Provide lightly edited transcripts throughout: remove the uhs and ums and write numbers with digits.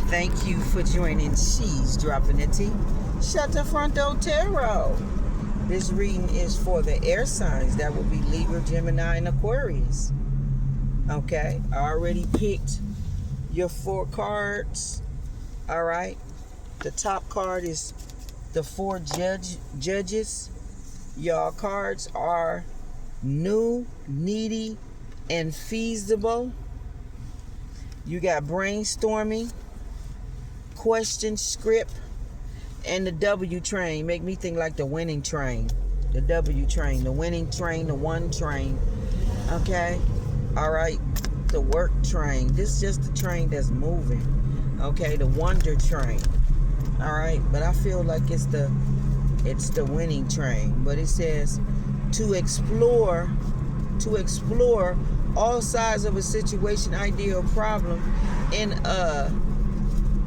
Thank you for joining She's Dropping the Tea. SHEDROPTRA. This reading is for the air signs. That will be Libra, Gemini, and Aquarius. Okay, I already picked your 4 cards. All right, the top card is the 4 judges. Y'all cards are new, needy, and feasible. You got brainstorming, question, script, and the W train. Make me think like the winning train. The W train, the winning train, the one train. Okay? All right? The work train. This is just the train that's moving. Okay? The wonder train. All right? But I feel like it's the winning train. But it says to explore all sides of a situation, idea, or problem in a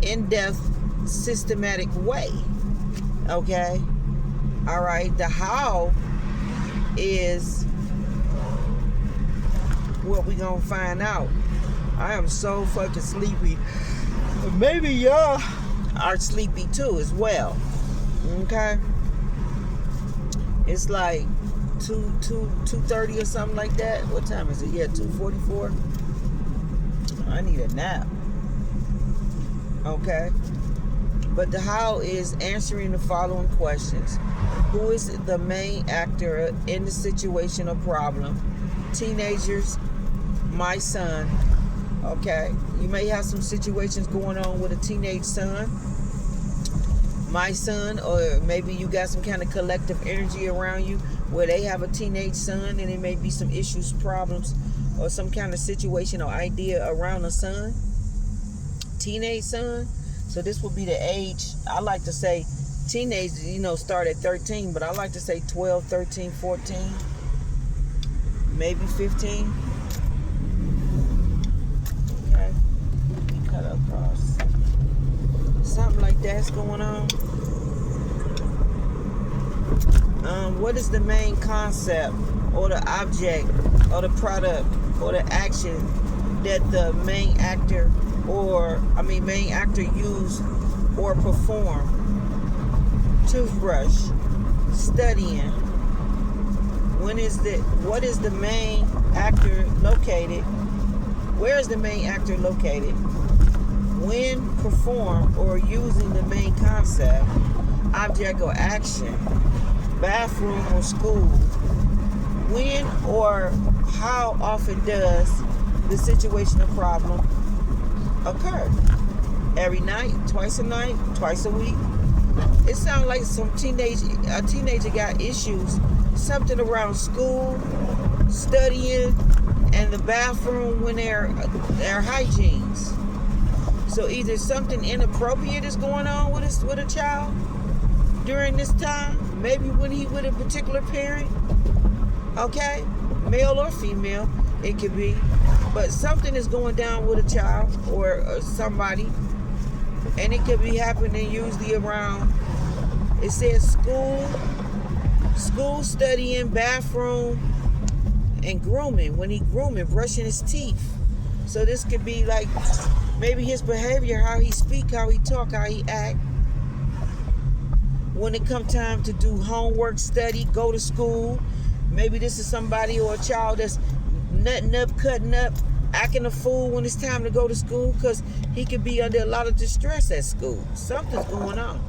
in-depth, systematic way. Okay? All right. The how is what we gonna find out. I am so fucking sleepy. Maybe y'all are sleepy too as well. Okay? It's like 2:30 or something like that. What time is it? Yeah, 2:44. I need a nap. Okay. But the how is answering the following questions. Who is the main actor in the situation or problem? Teenagers, my son. Okay. You may have some situations going on with a teenage son. My son, or maybe you got some kind of collective energy around you where they have a teenage son and it may be some issues, problems, or some kind of situation or idea around a son. Teenage son. So this will be the age. I like to say teenage, start at 13, but I like to say 12, 13, 14, maybe 15. Okay. Cut across. Something like that's going on. What is the main concept or the object or the product or the action that the main actor use or perform? Toothbrush. Studying. What is the main actor located? Where is the main actor located? When performed or using the main concept, object or action, bathroom or school. When or how often does the situation or problem occur? Every night, twice a night, twice a week. It sounds like a teenager got issues, something around school, studying, and the bathroom when their hygienes. So either something inappropriate is going on with a child during this time, maybe when he with a particular parent, okay, male or female, it could be, but something is going down with a child or somebody, and it could be happening usually around, it says school, studying, bathroom, and grooming. When he grooming, brushing his teeth. So this could be like maybe his behavior, how he speak, how he talk, how he act. When it come time to do homework, study, go to school, maybe this is somebody or a child that's nutting up, cutting up, acting a fool when it's time to go to school because he could be under a lot of distress at school. Something's going on.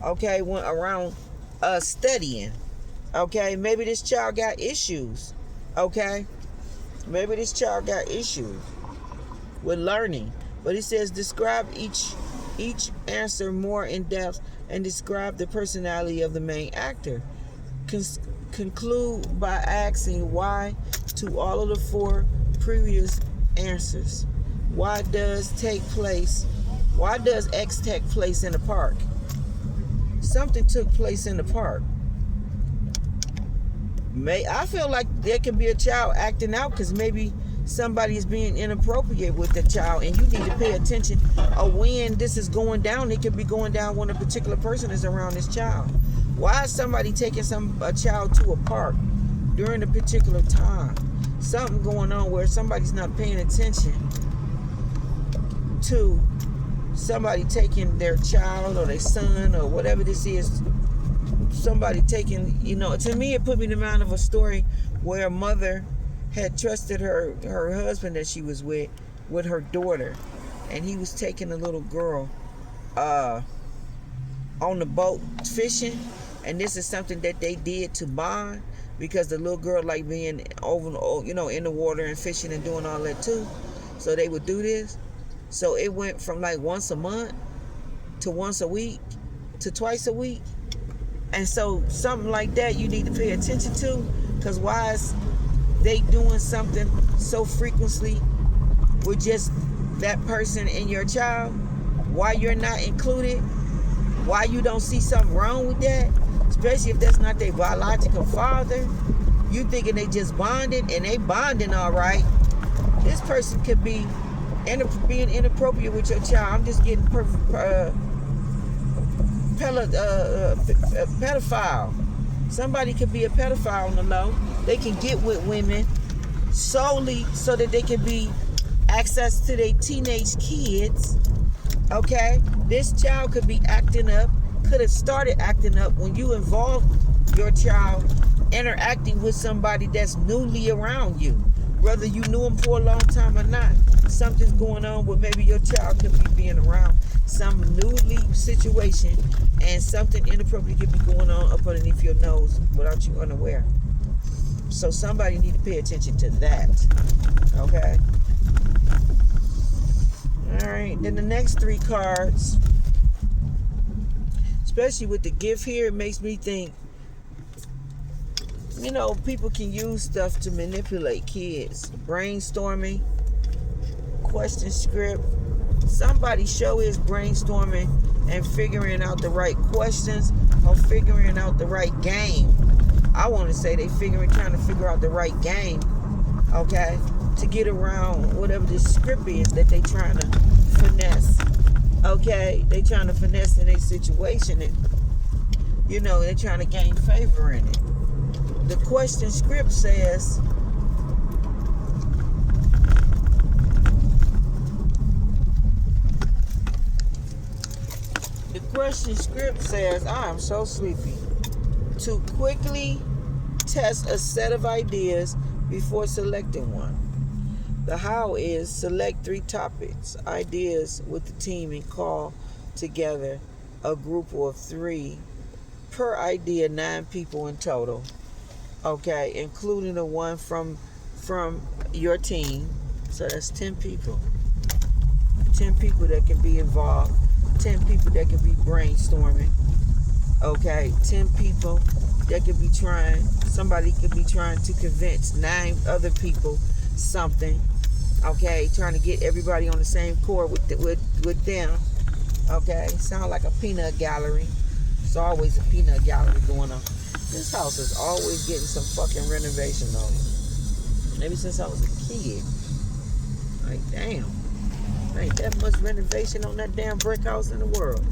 Okay, around studying. Okay, maybe this child got issues. Okay, maybe this child got issues with learning. But it says describe each answer more in depth and describe the personality of the main actor. Conclude by asking why to all of the 4 previous answers. Why does X take place in the park? Something took place in the park. I feel like there can be a child acting out because maybe somebody is being inappropriate with the child, and you need to pay attention when this is going down. It could be going down when a particular person is around this child. Why is somebody taking a child to a park during a particular time? Something going on where somebody's not paying attention to somebody taking their child or their son or whatever this is, somebody taking, to me it put me in the mind of a story where a mother had trusted her husband that she was with her daughter, and he was taking a little girl on the boat fishing, and this is something that they did to bond, because the little girl like being over, in the water and fishing and doing all that too. So they would do this. So it went from like once a month to once a week to twice a week. And so something like that you need to pay attention to, because why is they doing something so frequently with just that person and your child? Why you're not included? Why you don't see something wrong with that? Especially if that's not their biological father. You thinking they just bonded, and they bonding all right. This person could be being inappropriate with your child. I'm just getting pedophile. Somebody could be a pedophile on the low. They can get with women solely so that they can be access to their teenage kids. Okay, this child could be acting up, could have started acting up when you involved your child interacting with somebody that's newly around you, whether you knew him for a long time or not. Something's going on with maybe your child could be being around some newly situation, and something inappropriate could be going on up underneath your nose without you unaware. So somebody need to pay attention to that. Okay. All right, then the next 3 cards, especially with the gift here, it makes me think, people can use stuff to manipulate kids. Brainstorming, question script. Somebody show is brainstorming and figuring out the right questions or figuring out the right game. I want to say they trying to figure out the right game, okay, to get around whatever the script is that they trying to finesse. Okay, they trying to finesse in a situation that, they're trying to gain favor in it. The question script says, I am so sleepy. To quickly test a set of ideas before selecting one. The how is select 3 topics, ideas with the team, and call together a group of 3 per idea, 9 people in total. Okay, including the one from your team. So that's 10 people. 10 people that can be involved. 10 people that can be brainstorming. Okay, 10 people that could be somebody could be trying to convince 9 other people something. Okay, trying to get everybody on the same chord with them. Okay, sound like a peanut gallery. It's always a peanut gallery going on. This house is always getting some fucking renovation on it. Maybe since I was a kid. Like, damn. Ain't that much renovation on that damn brick house in the world.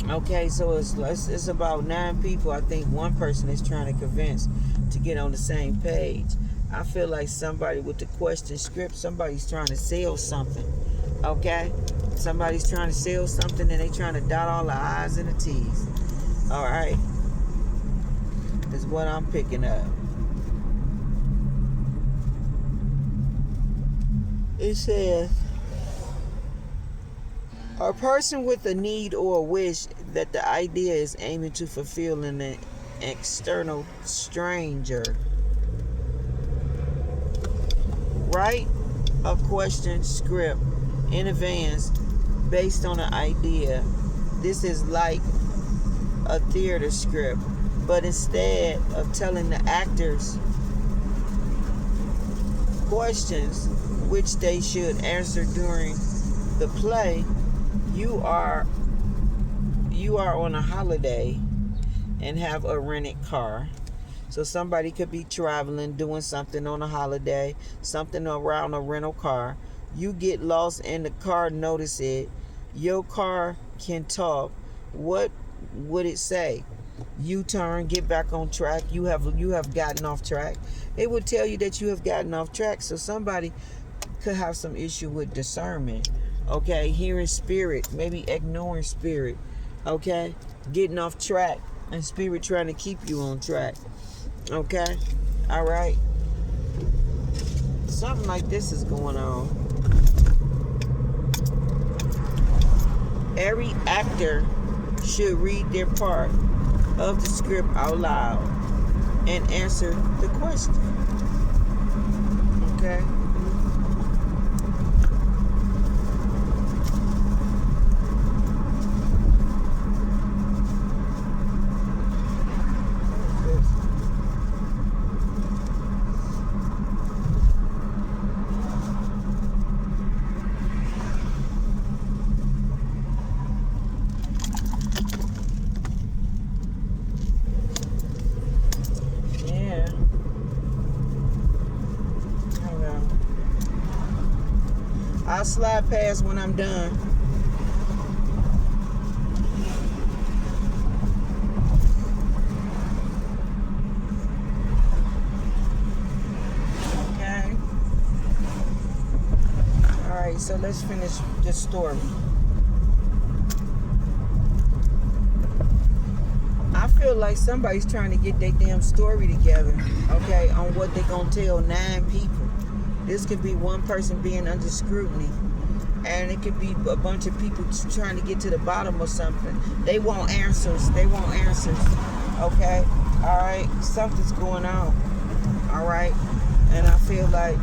Okay, so it's about 9 people. I think one person is trying to convince to get on the same page. I feel like somebody with the question script, somebody's trying to sell something. Okay? Somebody's trying to sell something, and they trying to dot all the I's and the T's. Alright? Is what I'm picking up. It says, a person with a need or a wish that the idea is aiming to fulfill in an external stranger. Write a question script in advance based on an idea. This is like a theater script, but instead of telling the actors questions which they should answer during the play, you are on a holiday and have a rented car. So somebody could be traveling, doing something on a holiday, something around a rental car. You get lost in the car, notice it. Your car can talk. What would it say? U-turn, get back on track. You have gotten off track. It would tell you that you have gotten off track. So somebody could have some issue with discernment. Okay, hearing spirit, maybe ignoring spirit. Okay, getting off track, and spirit trying to keep you on track. Okay, all right. Something like this is going on. Every actor should read their part of the script out loud and answer the question. Okay? I'll slide past when I'm done. Okay. Alright, so let's finish this story. I feel like somebody's trying to get their damn story together, okay, on what they're going to tell 9 people. This could be one person being under scrutiny, and it could be a bunch of people trying to get to the bottom of something. They want answers. They want answers. Okay? All right? Something's going on. All right? And I feel like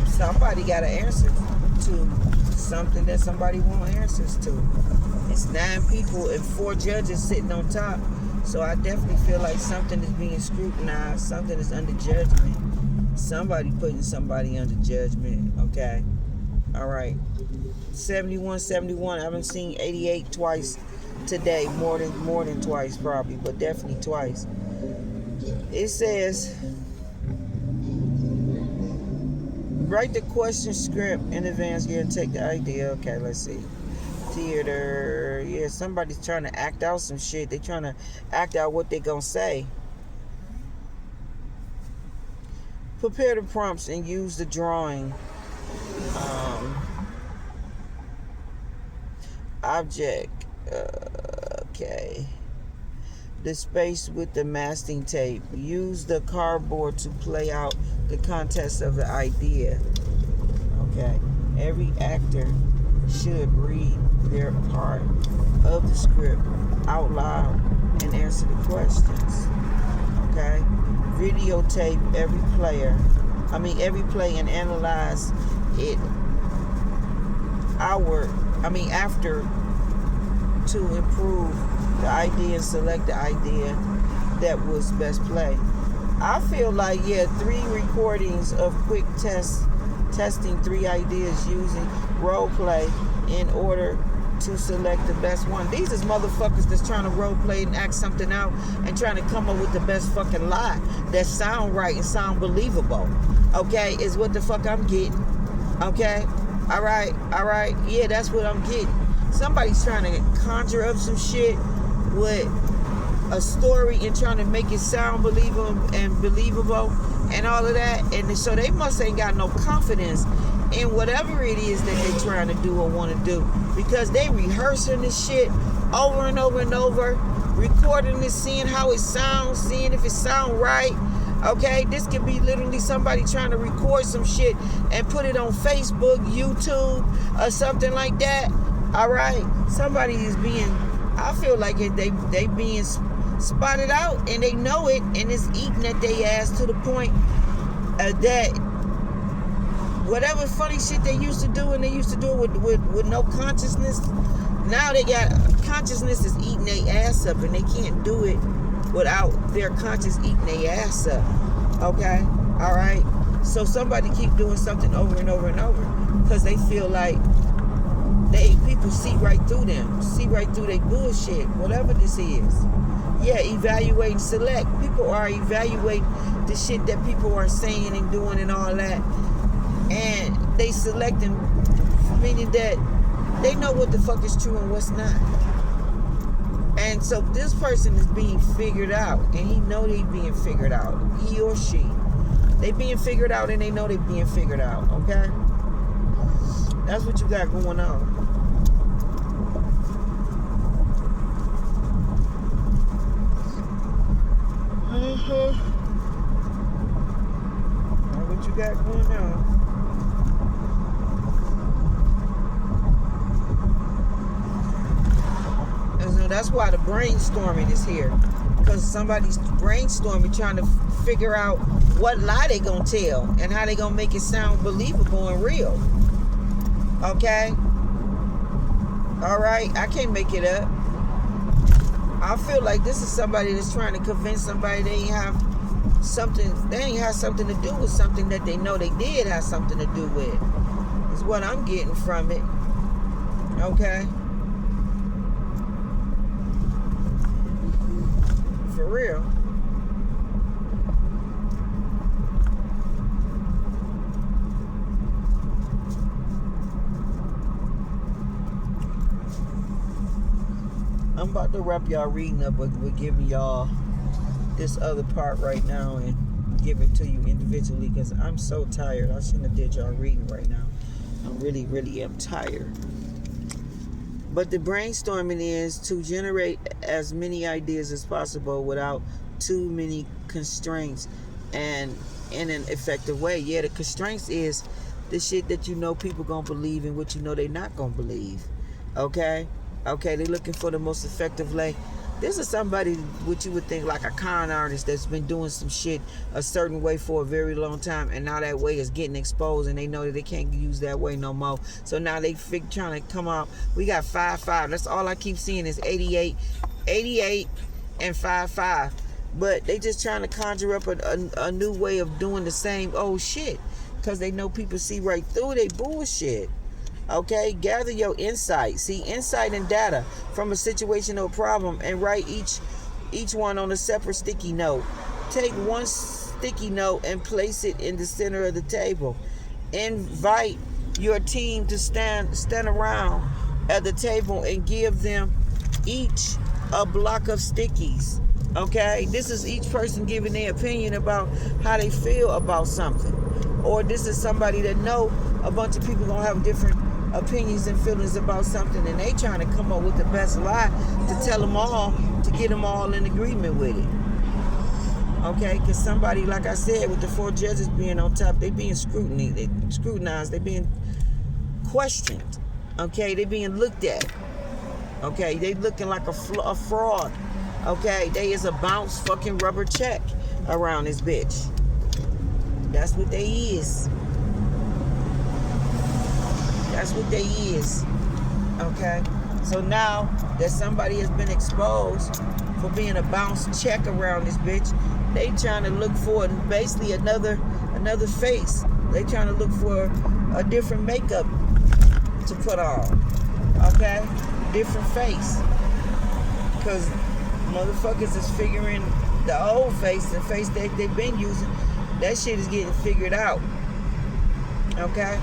somebody got an answer to something that somebody wants answers to. It's 9 people and 4 judges sitting on top. So I definitely feel like something is being scrutinized. Something is under judgment. Somebody putting somebody under judgment. Okay. All right. 71. I haven't seen 88 twice today. More than twice probably, but definitely twice. It says, write the question script in advance here and take the idea. Okay, let's see. Theater. Yeah, somebody's trying to act out some shit. They're trying to act out what they're gonna say. Prepare the prompts and use the drawing object. Okay. The space with the masking tape. Use the cardboard to play out the context of the idea. Okay. Every actor should read their part of the script out loud and answer the questions. Okay. Videotape every play and analyze it after to improve the idea and select the idea that was best play. I feel like 3 recordings of quick testing 3 ideas using role play in order to select the best one. These is motherfuckers that's trying to role play and act something out and trying to come up with the best fucking lie that sound right and sound believable. Okay, is what the fuck I'm getting. Okay, all right. Yeah, that's what I'm getting. Somebody's trying to conjure up some shit with a story and trying to make it sound believable and all of that, and so they must ain't got no confidence in whatever it is that they trying to do or want to do, because they rehearsing this shit over and over and over, recording this, seeing how it sounds, seeing if it sound right. Okay, this could be literally somebody trying to record some shit and put it on Facebook, YouTube, or something like that. All right, somebody is being, I feel like they being spotted out, and they know it, and it's eating at their ass to the point that whatever funny shit they used to do, and they used to do it with no consciousness, now they got consciousness is eating their ass up, and they can't do it without their conscience eating their ass up. Okay, all right. So somebody keep doing something over and over and over because they feel like people see right through them, see right through their bullshit, whatever this is. Yeah, evaluate and select. People are evaluating the shit that people are saying and doing and all that, and they selecting, meaning that they know what the fuck is true and what's not. And so this person is being figured out, and he know they being figured out. He or she, they being figured out, and they know they being figured out. Okay, that's what you got going on. That's what you got going on. So that's why the brainstorming is here, because somebody's brainstorming, trying to figure out what lie they gonna tell and how they gonna make it sound believable and real. Okay, all right, I can't make it up. I feel like this is somebody that's trying to convince somebody they ain't have something to do with something that they know they did have something to do with. Is what I'm getting from it. Okay. For real. I'm about to wrap y'all reading up, but we're giving y'all this other part right now and give it to you individually, because I'm so tired. I shouldn't have did y'all reading right now. I really, really am tired. But the brainstorming is to generate as many ideas as possible without too many constraints and in an effective way. Yeah, the constraints is the shit that you know people gonna believe and what you know they not gonna believe. Okay? Okay, they're looking for the most effective way. This is somebody, what you would think like a con artist that's been doing some shit a certain way for a very long time, and now that way is getting exposed, and they know that they can't use that way no more. So now they trying to come out. We got 5-5. That's all I keep seeing is 88, and 5-5. But they just trying to conjure up a new way of doing the same old shit, because they know people see right through they bullshit. Okay, gather your insight. See, insight and data from a situation or problem, and write each one on a separate sticky note. Take one sticky note and place it in the center of the table. Invite your team to stand around at the table and give them each a block of stickies. Okay, this is each person giving their opinion about how they feel about something, or this is somebody that know a bunch of people gonna have different opinions and feelings about something, and they trying to come up with the best lie to tell them all, to get them all in agreement with it. Okay, because somebody, like I said, with the 4 judges being on top, they being scrutinized, they being questioned. Okay, they being looked at. Okay, they looking like a fraud. Okay, they is a bounce fucking rubber check around this bitch. That's what they is. That's what they is. Okay? So now that somebody has been exposed for being a bounce check around this bitch, they trying to look for basically another face. They trying to look for a different makeup to put on. Okay? Different face. Because motherfuckers is figuring the old face, the face that they've been using, that shit is getting figured out. Okay?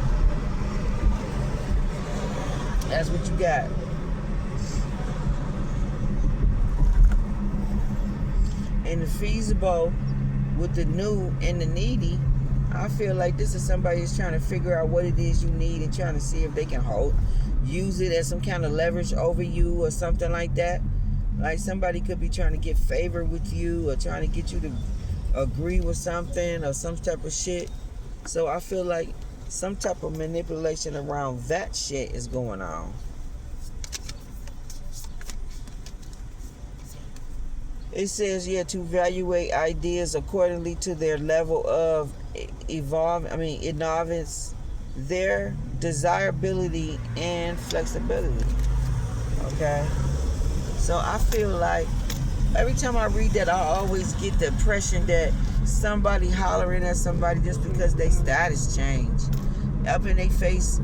That's what you got. And the feasible with the new and the needy, I feel like this is somebody who's trying to figure out what it is you need and trying to see if they can use it as some kind of leverage over you or something like that. Like somebody could be trying to get favor with you or trying to get you to agree with something or some type of shit. So I feel like some type of manipulation around that shit is going on. It says, yeah, to evaluate ideas accordingly to their level of innovance, their desirability and flexibility. Okay? So I feel like every time I read that, I always get the impression that somebody hollering at somebody just because they status change. Up in their face,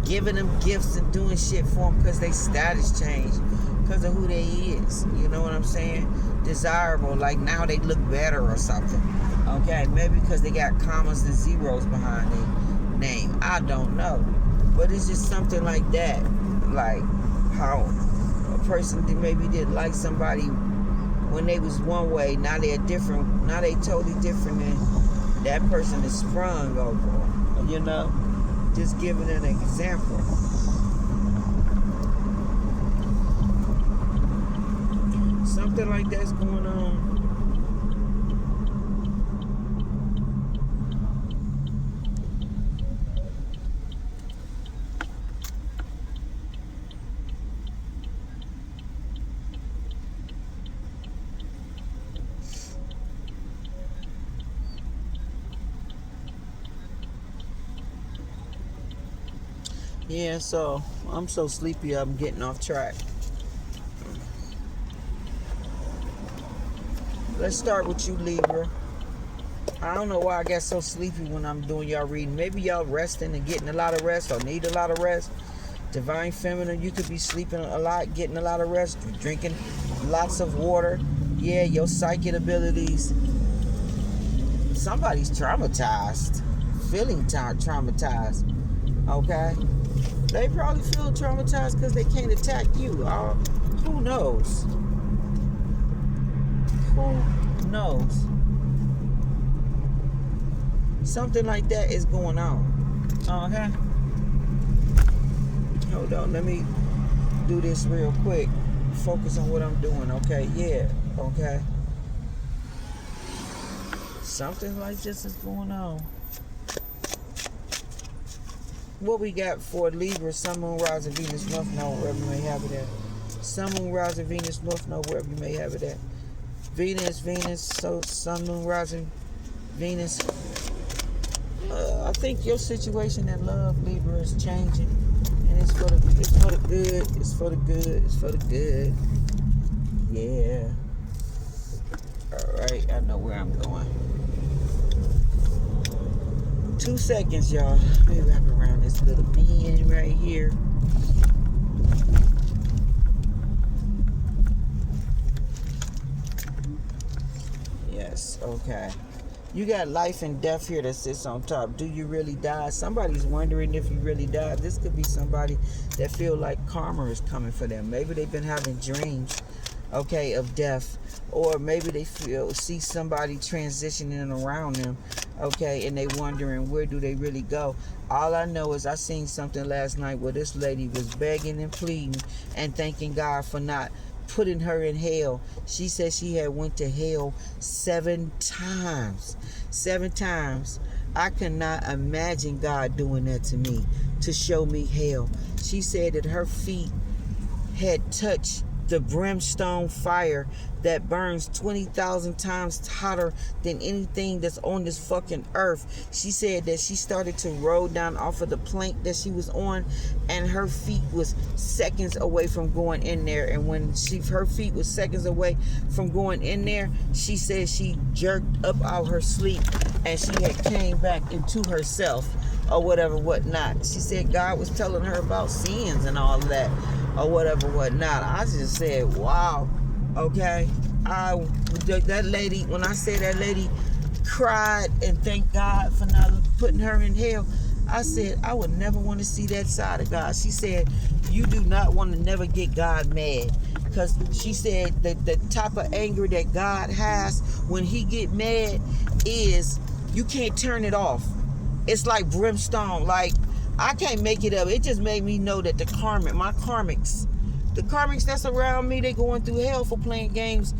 giving them gifts and doing shit for them because they status change, because of who they is. You know what I'm saying? Desirable, like now they look better or something. Okay, maybe because they got commas and zeros behind their name. I don't know. But it's just something like that. Like how person that maybe didn't like somebody when they was one way, now they're different, now they totally different, and that person is sprung over, you know, just giving an example. Something like that's going on. Yeah, so I'm so sleepy I'm getting off track. Let's start with you, Libra. I don't know why I get so sleepy when I'm doing y'all reading. Maybe y'all resting and getting a lot of rest or need a lot of rest. Divine Feminine, you could be sleeping a lot, getting a lot of rest, drinking lots of water. Yeah, your psychic abilities. Somebody's traumatized, feeling traumatized. Okay? They probably feel traumatized because they can't attack you. Who knows? Who knows? Something like that is going on. Okay? Hold on. Let me do this real quick. Focus on what I'm doing. Okay? Yeah. Okay? Something like this is going on. What we got for Libra, Sun, Moon, Rising, Venus, North Node, wherever you may have it at. Sun, Moon, Rising, Venus, North Node, wherever you may have it at. Venus, so Sun, Moon, Rising, Venus. I think your situation in love, Libra, is changing, and it's for the good. It's for the good. It's for the good. Yeah. All right, I know where I'm going. 2 seconds, y'all. Let me wrap around this little bean right here. Yes, okay. You got life and death here that sits on top. Do you really die? Somebody's wondering if you really died. This could be somebody that feel like karma is coming for them. Maybe they've been having dreams, okay, of death. Or maybe they see somebody transitioning around them, okay, and they wondering where do they really go. All I know is I seen something last night where this lady was begging and pleading and thanking God for not putting her in hell. She said she had went to hell 7 times. 7 times. I cannot imagine God doing that to me, to show me hell. She said that her feet had touched the brimstone fire that burns 20,000 times hotter than anything that's on this fucking earth. She said that she started to roll down off of the plank that she was on, and her feet was seconds away from going in there. And when her feet was seconds away from going in there, she said she jerked up out her sleep and she had came back into herself or whatever, whatnot. She said God was telling her about sins and all that or whatever, whatnot. I just said, wow, okay. That lady, when I say that lady cried and thanked God for not putting her in hell, I said, I would never want to see that side of God. She said, you do not want to never get God mad. Because she said that the type of anger that God has when he get mad is you can't turn it off. It's like brimstone. Like, I can't make it up. It just made me know that the karmics that's around me, they going through hell for playing games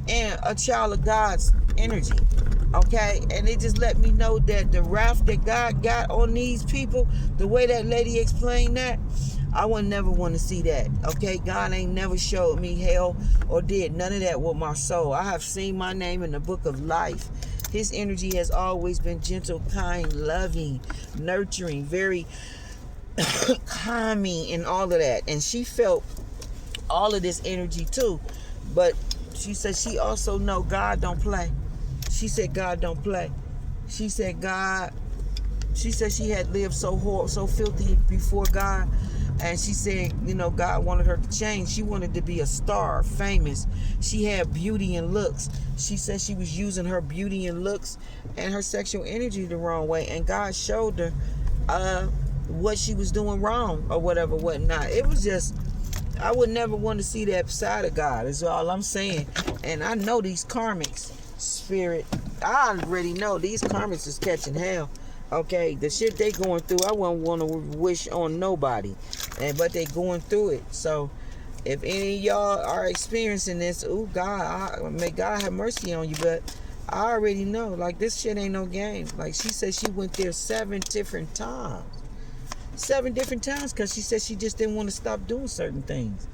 and a child of God's energy. Okay? And it just let me know that the wrath that God got on these people, the way that lady explained that, I would never want to see that. Okay? God ain't never showed me hell or did none of that with my soul. I have seen my name in the book of life. His energy has always been gentle, kind, loving, nurturing, very calming, and all of that. And she felt all of this energy too. But she said she also know God don't play. She said God don't play. She said she had lived so horrible, so filthy before God. And she said, you know, God wanted her to change. She wanted to be a star, famous. She had beauty and looks. She said she was using her beauty and looks and her sexual energy the wrong way. And God showed her what she was doing wrong or whatever, whatnot. It was just I would never want to see that side of God, is all I'm saying. And I know these karmics, spirit, I already know these karmics is catching hell. Okay, the shit they going through, I wouldn't want to wish on nobody. But they going through it. So if any of y'all are experiencing this, ooh, God, may God have mercy on you. But I already know, like, this shit ain't no game. Like, she said she went there 7 different times. 7 different times, because she said she just didn't want to stop doing certain things.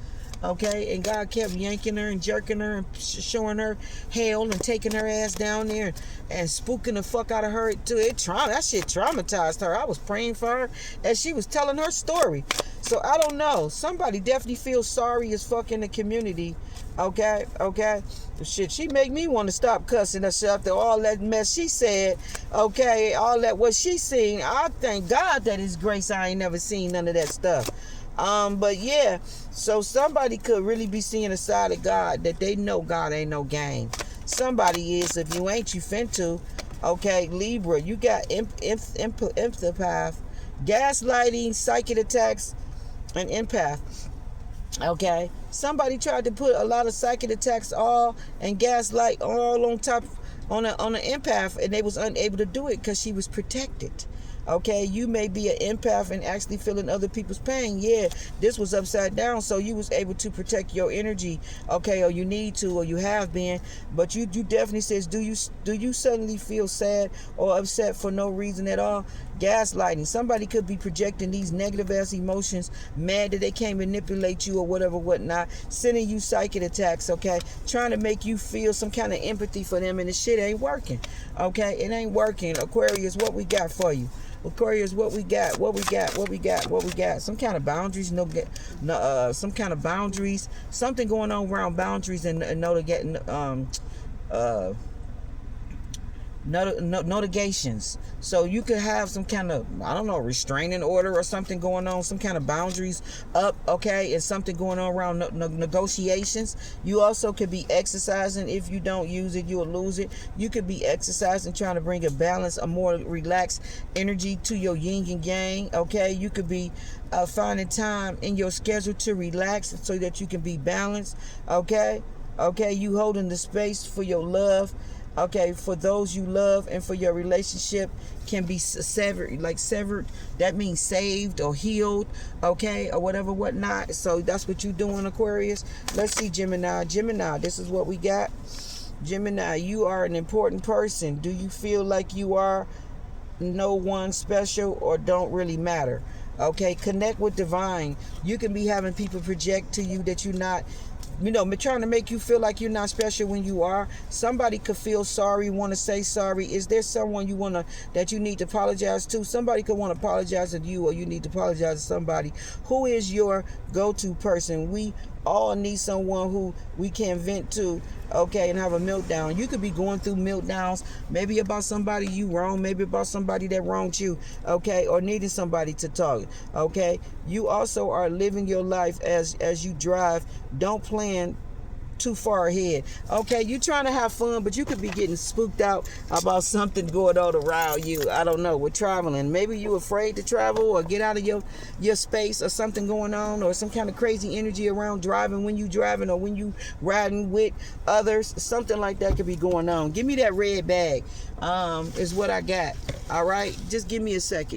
Okay, and God kept yanking her and jerking her and showing her hell and taking her ass down there and spooking the fuck out of her too. That shit traumatized her. I was praying for her as she was telling her story. So I don't know. Somebody definitely feels sorry as fuck in the community. Okay. Shit, she make me want to stop cussing herself after all that mess she said. Okay, all that what she seen. I thank God that His grace I ain't never seen none of that stuff. But yeah, so somebody could really be seeing a side of God that they know God ain't no game. Somebody is. If you ain't, you finna. Okay, Libra, you got empath, gaslighting, psychic attacks, and empath. Okay, somebody tried to put a lot of psychic attacks and gaslight all on top on an empath, and they was unable to do it because she was protected. Okay, you may be an empath and actually feeling other people's pain. Yeah, this was upside down, so you was able to protect your energy. Okay, or you need to, or you have been. But you definitely says, do you suddenly feel sad or upset for no reason at all? Gaslighting. Somebody could be projecting these negative ass emotions, mad that they can't manipulate you or whatever, whatnot, sending you psychic attacks. Okay, trying to make you feel some kind of empathy for them, and the shit ain't working. Okay, it ain't working. Aquarius, what we got for you? Aquarius, what we got? Some kind of boundaries, some kind of boundaries, something going on around boundaries and notifications. So you could have some kind of, I don't know, restraining order or something going on, some kind of boundaries up, okay, and something going on around negotiations. You also could be exercising. If you don't use it, you'll lose it. You could be exercising, trying to bring a balance, a more relaxed energy to your yin and yang, okay. You could be finding time in your schedule to relax so that you can be balanced, okay. You holding the space for your love, okay, for those you love, and for your relationship can be severed. That means saved or healed, okay, or whatever, whatnot. So that's what you doing, Aquarius. Let's see, Gemini, this is what we got. Gemini, you are an important person. Do you feel like you are no one special or don't really matter? Okay, connect with divine. You can be having people project to you that you're not, trying to make you feel like you're not special when you are. Somebody could feel sorry, want to say sorry. Is there someone that you need to apologize to? Somebody could want to apologize to you, or you need to apologize to somebody. Who is your go-to person? We all need someone who we can vent to, okay, and have a meltdown. You could be going through meltdowns, maybe about somebody you wrong, maybe about somebody that wronged you, okay, or needing somebody to talk, okay. You also are living your life as you drive. Don't plan too far ahead, okay. You trying to have fun, but you could be getting spooked out about something going on around you. I don't know, with traveling. Maybe you afraid to travel or get out of your space, or something going on, or some kind of crazy energy around driving when you driving, or when you riding with others. Something like that could be going on. Give me that red bag, is what I got. All right, just give me a second.